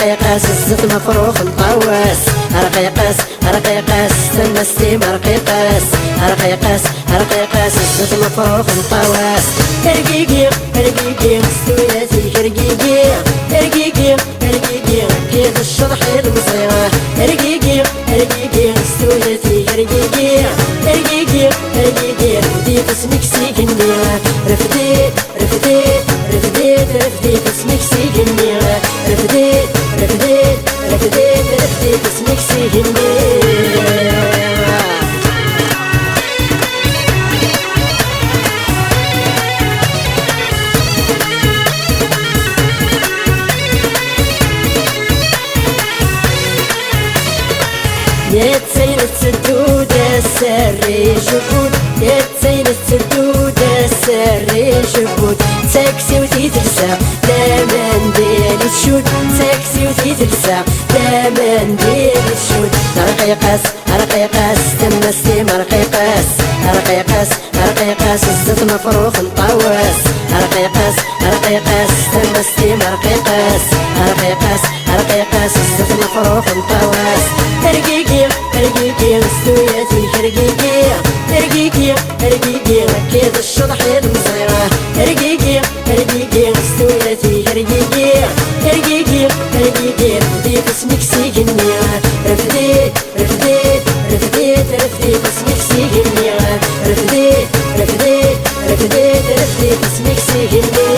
رقيقاس الزيت مفروخ مطواس، رقيقاس رقيقاس تمستي مرقيقاس، رقيقاس رقيقاس الزيت مفروخ مطواس. رقيقي رقيقي مستوياتي رقيقي رقيقي رقيقي كيف الشرحي المصيرة. رقيقي رقيقي مستوياتي رقيقي رقيقي رقيقي رفديت اسمك سيقني، رفديت رفديت رفديت رفديت اسمك سيقني، رفديت رفديت رفديت رفديت اسمك سيقني. يا تسيل السدود السري شبود، يا تسيل السدود السري شبود، سكسي وتيتلسع لا منديل الشود، سكسي وتيتلسع لا منديل الشود. رقيقاس رقيقاس تمستي مرقيقاس، رقيقاس رقيقاس الزيت مفروخ مطواس، رقيقاس رقيقاس تمستي مرقيقاس، رقيقاس رقيقاس الزيت مفروخ مطواس. رقيقي رقيقي مستوياتي رقيقي رقيقي رقيقي كيف الشطحي المصيرة. رقيقي رقيقي مستوياتي رقيقي رقيقي رقيقي رفديت اسمك سيقني، رفديت رفديت رفديت رفديت اسمك سيقني، رفديت رفديت رفديت رفديت اسمك سيقني.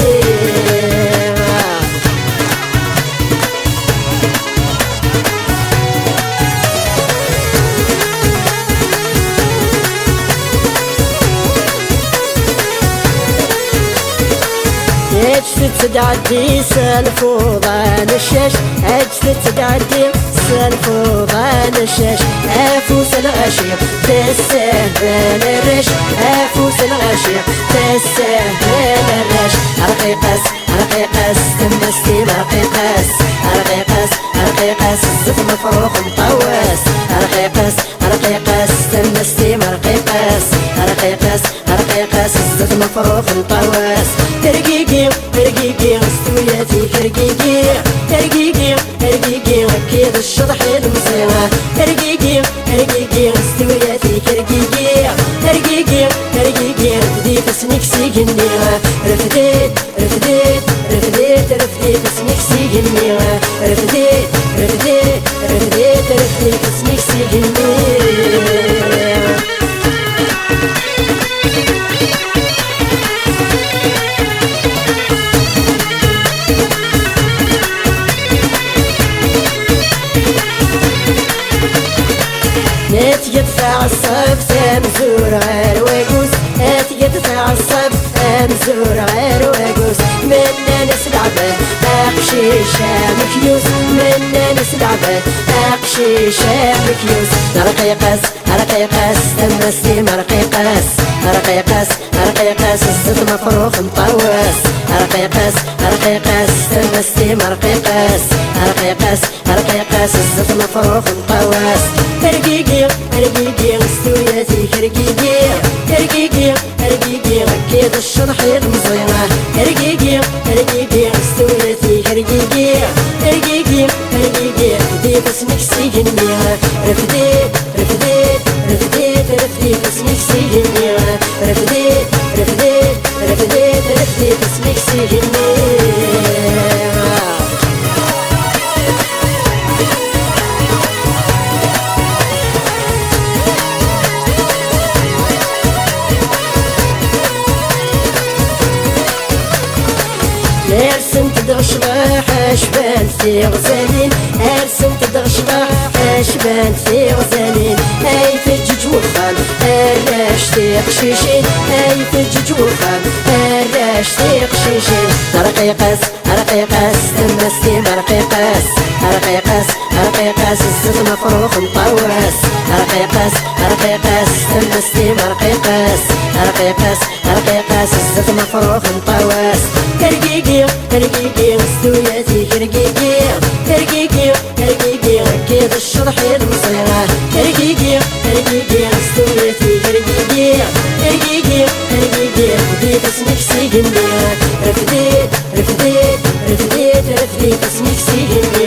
اجفت تدعدي سالفوضان الشاش، اجفت تدعدي سالفوضان الشاش، افوس الغشيق تسهل الرش، افوس الغشيق تسهل الرش. رقيقاس رقيقاس تمستي مرقيقاس، رقيقاس رقيقاس الزيت مفروخ مطواس، رقيقاس رقيقاس تمستي مرقيقاس، رقيقاس رقيقاس الزيت مفروخ مطواس. رقيقي رقيقي مستوياتي رقيقي رقيقي رقيقي كيف الشطحي المصيرة. رقيقي رقيقي مستوياتي رقيقي رقيقي رقيقي رفديت اسمك سيقني، رفديت رفديت رفديت رفديت اسمك سيقني، رفديت رفديت رفديت رفديت اسمك سيقني. هات يدفع الصب تمزور غير وقوس، هات يدفع الصب تمزور غير وقوس. منا نسلعبه اقشيشه مكيوس، منا نسلعبه اقشيشه مكيوس. رقيقاس رقيقاس تمستي مرقيقاس، رقيقاس رقيقاس الزيت مفروخ مطواس، رقيقاس رقيقاس تمستي مرقيقاس، رقيقاس رقيقاس الزيت مفروخ مطواس. رقيقي رقيقي مستوياتي رقيقي رقيقي رقيقي كيف الشطحي المصيرة. رقيقي رقيقي مستوياتي رقيقي رقيقي رقيقي رفديت اسمك سيقني، رفديت رفديت رفديت رفديت اسمك سيقني، رفديت رفديت رفديت رفديت اسمك سيقني. ارسم تدغشبح اشبان في غزالين، ارسم تدغشبح اشبان في غزالين. اي فجج وخان اراش تيق شيشين، اي فجج وخان اراش تيق شيشين. رقيقاس رقيقاس تمستي مرقيقاس، رقيقاس رقيقاس الزيت مفروخ مطواس، رقيقاس رقيقاس تمستي مرقيقاس، رقيقاس رقيقاس الزيت مفروخ مطواس. رقيقي رقيقي مستوياتي رقيقي رقيقي رقيقي كيف الشطحي المصيرة. رقيقي رقيقي مستوياتي رقيقي رقيقي رقيقي رفديت اسمك سيقني، رفديت رفديت رفديت رفديت اسمك سيقني.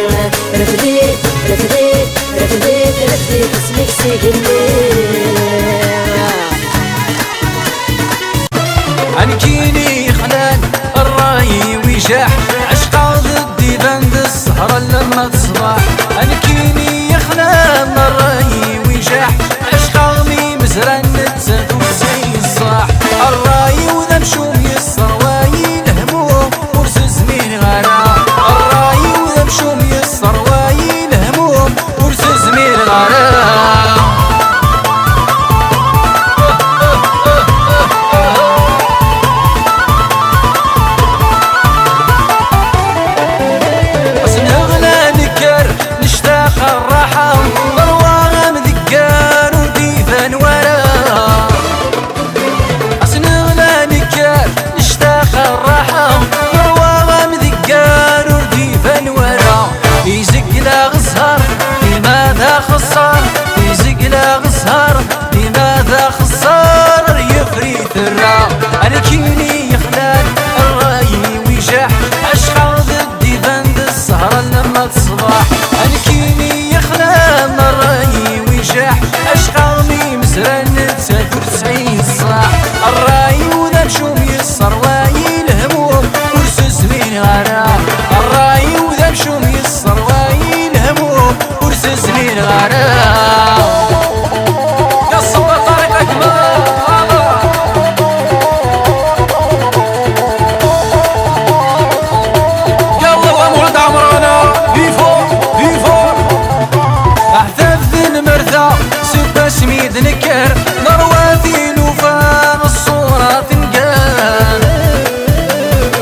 عنكيني خلال الراي ويجاح عشقا ضدي بند السهرة لما تصبح. عنكيني خلال الراي ويجاح عشقا غمي مزران نتسد وسي الصاح. الراي وذا مشوم يسر واي الهموم ورس زمين غرام. الراي وذا مشوم يسر واي الهموم ورس زمين غرام. الراحة ضرواغ مذكار وديفان ورا. أصنغنا نكار نشتاق الراحة ضرواغ مذكار وديفان ورا. يزق لا غزهر لماذا خسر، يزق لا غزهر لماذا خسر يفريت الرا. أنا كيني يخلال الراي ويجاح عشقا ضدي بند السهرة لما تصبح. أنا كيني يخلال الراي ويجاح عشقا غمي مزران نتسد وتسعين صاح. الراي وذا مشوم يسر واي الهموم ورس زمين غرام. الراي وذا مشوم يسر واي الهموم ورس زمين غرام. يا صبر طريقك ما سميد نكر نروافي لوفان الصورة تنقال.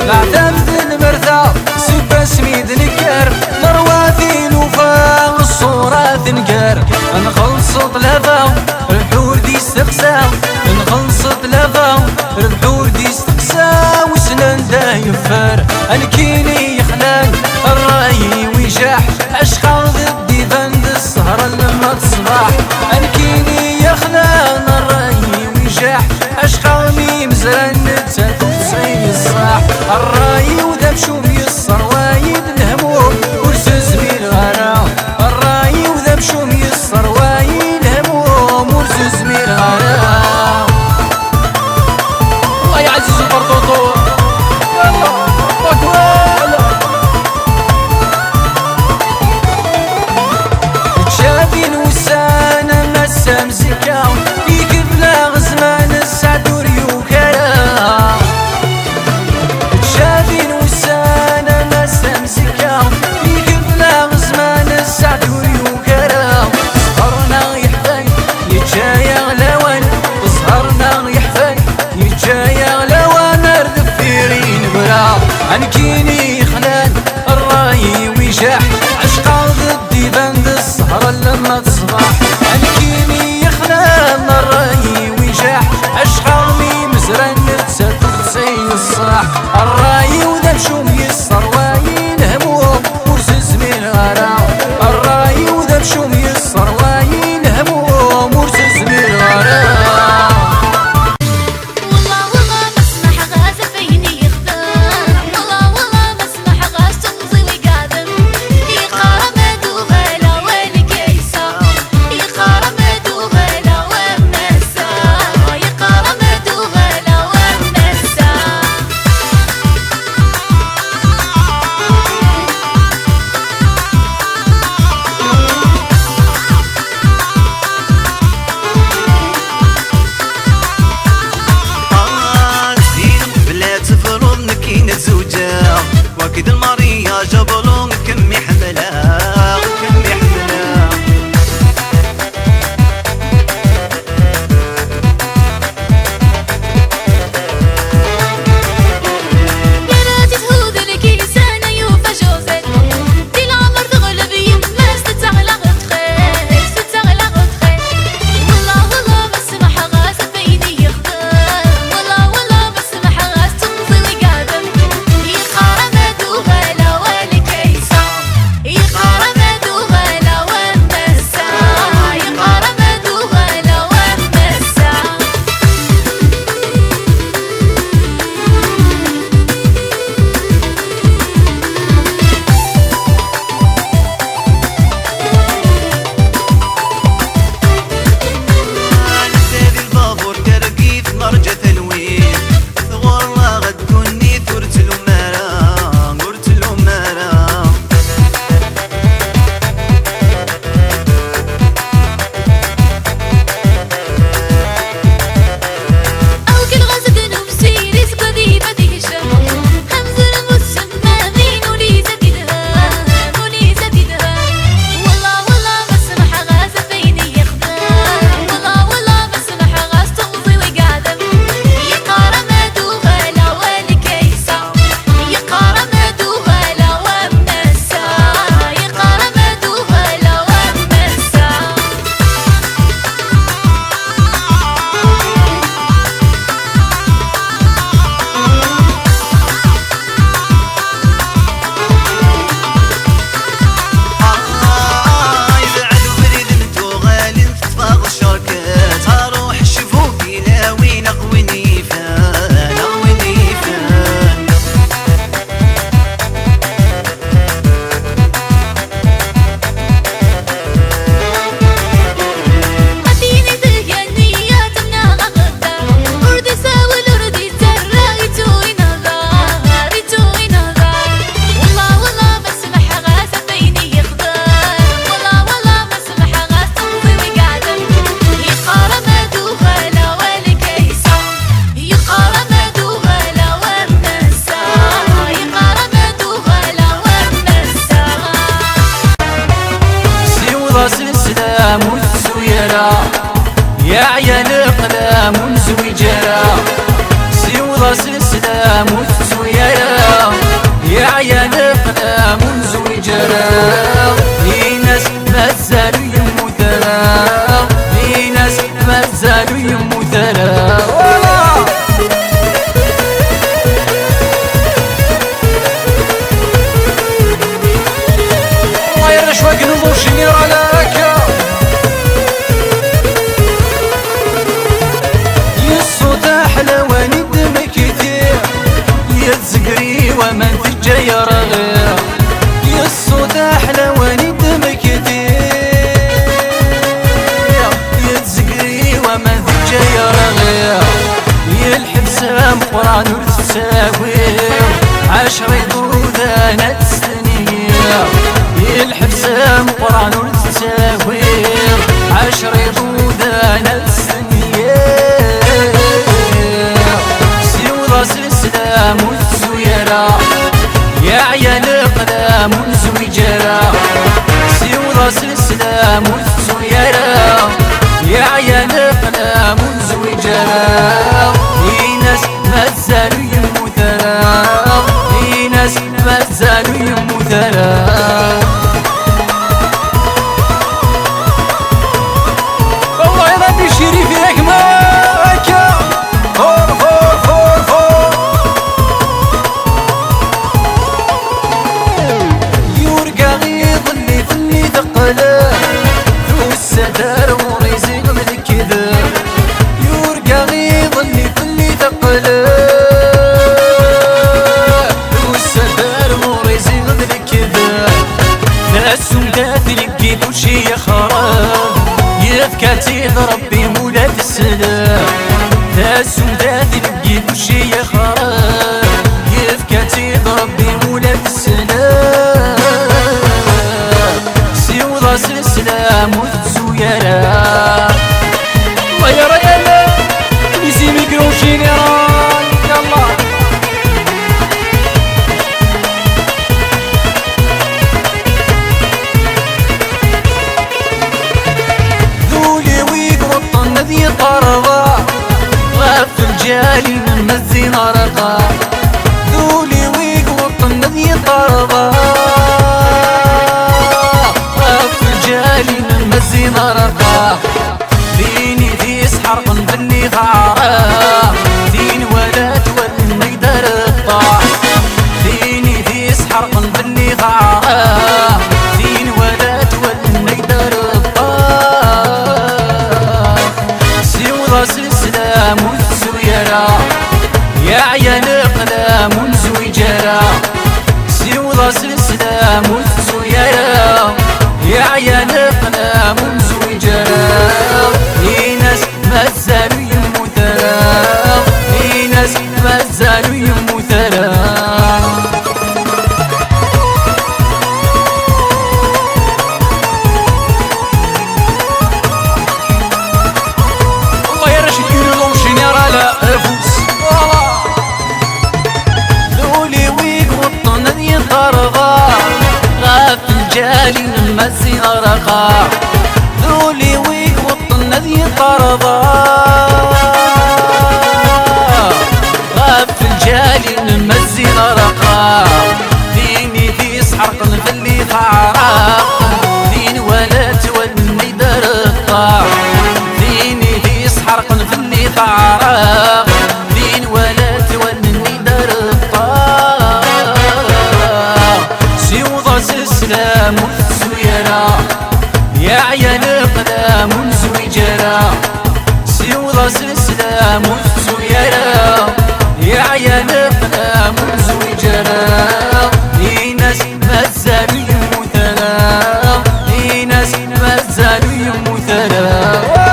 العتاب المرثى سبا سميد نكر نروافي لوفان الصورة تنقال. نخلص طلبة الحور دي استقسا، نخلص طلبة الحور دي استقسا وسنان دا يفار. الكيني يخلال الراي ويجاح عشقا ضدي بند السهرة لما تصبح. الكيني يخلال الراي ويجاح عشقا غمي مزران نتسد وتسعين الصاح. الراي وذا مشوم يسر وايد الهموم ورس زمين غرام. الراي وذا مشوم يسر وايد الهموم ورس زمين غرام. الله يعزز البرطوطو يلا تشافين وسانة مسام زكاو يقبلا غزمان السعدور يوكلا. تشافين وسانة مسام زكاو يقبلا غزمان السعدور يوكلا. سهرنا يحفاي يتجايا غلاوان، سهرنا يحفاي يتجايا غلاوان ردفيرين برا. عنكيني خلال الراي ويجاح عشقا ضدي بند السهرة لما تصبح. عنكيني يخلال الراي ويجاح عشقا غمي مزران نتسد وتسعين الصاح. الراي وذا مشوم يسر واي الهموم ورس زمين غرام. الراي وذا مشوم يسر واي الهموم ورس زمين غرام. والله والله مسمح غازة فيني يختار، والله والله يا عيال قلام ونزويجرا سيوضا سلسلام وتسويرا يا عيال قلام ونزويجرا في ناس مازالوا يمو ثرا في ناس مازالوا يمو ثرا الله يرش وقنبو شنير على ومن في الجير غير يصوت احلى وندم كثير يتزقري ومن في الجير غير يلحب سام قران وتساوير 10 ذانت سنين يلحب سام قران وتساوير 10 ذانت سنين سيوضا سلسلام يا عيال قلام ونزويجرا سيوضا سلسلام وتسويرا يا عيال قلام ونزويجرا في ناس مازالوا يمو ثرا في ناس مازالوا يمو ثرا والله يا ربي الشريف ياك ماكا والسدار وريزق من الكذب يورقى غيظ اللي في اللي ثقله والسدار وريزق من الكذب ناسهم تلقي كل شي خراب يفكاتي ربي مولا في السلام ناسهم تلقي كل شي خراب يفكاتي ربي مولا في السلام سيوضا سلسلام وتسويرا الله يا ريال يزي ميكروشين يا راي يلا ذولي ويقرطن ذي طرضا غاف الجالي من مزين رقا ذولي ويقرطن ذي طرضا مزين رقا ديني ذي سحرق بني غارة دين ولا تولي نقدر الطاع ديني ذي سحرق بني غارة دين ولا تولي نقدر الطاع سيوضا سلسلام وتسويرا يا عيال قلام ونزويجرا سيوضا سلسلام وتسويرا يا عيال قلام ونزويجرا في ناس مازالوا يمو ثرا في ناس مازالوا يمو ثرا الله يرشد يقولوا شنير على افوس ذولي ويقوطن ذي طرغا غاف الجالي من مزين رقا ذولي ويقوطن ذي طرضا غاف الجالي من مزين رقا ديني ذي سحرق في اللي خعرق دين ولا تولي درقا ديني ذي سحرق في اللي خعرق دين ولا تولي درقا سيوضا سلسلام وتسويرا يا عيال قلام ونزويجرا سيوضا سلسلام وتسويرا يا عيال قلام ونزويجرا في ناس مازالوا يمو ثرا في ناس مازالوا يمو ثرا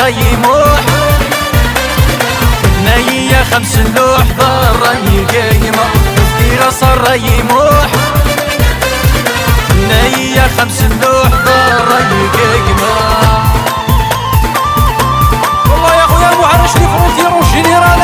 يموح بنية 5 لوح ضري قايمة في غصر يموح بنية 5 لوح ضري قايمة. والله يا خويا معرش لي فرونتير وجينيرال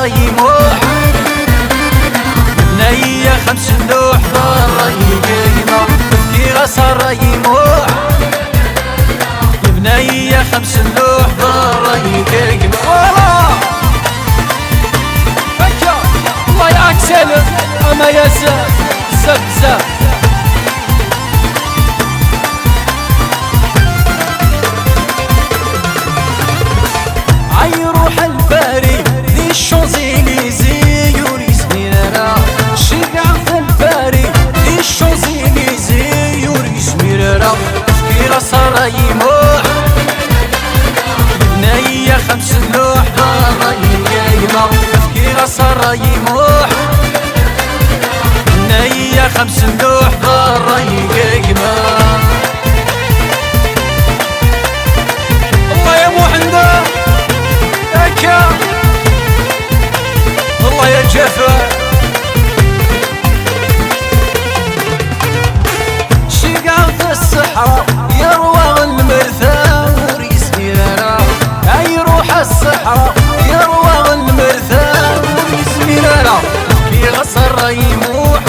يموح بنية 5 لوح ضري قايمة في غصر يموح بنية 5 لوح ضري قايمة. والله هكا الله يعاك سالم اما يا زاف بزاف بزاف. عيروح الباري الشوزيليزي يوريس ميرانا شقع في الباري الشوزيليزي يوريس ميرانا في غصر يموح بنية 5 لوح ضري قايمة في غصر يموح بنية 5 لوح ضري قايمة. الله يا محمد هكا والله يا جفا شقع في الصحراء يروى المرثى وريس ميرانا يروح الصحراء يروى المرثى وريس ميرانا في غصر يموح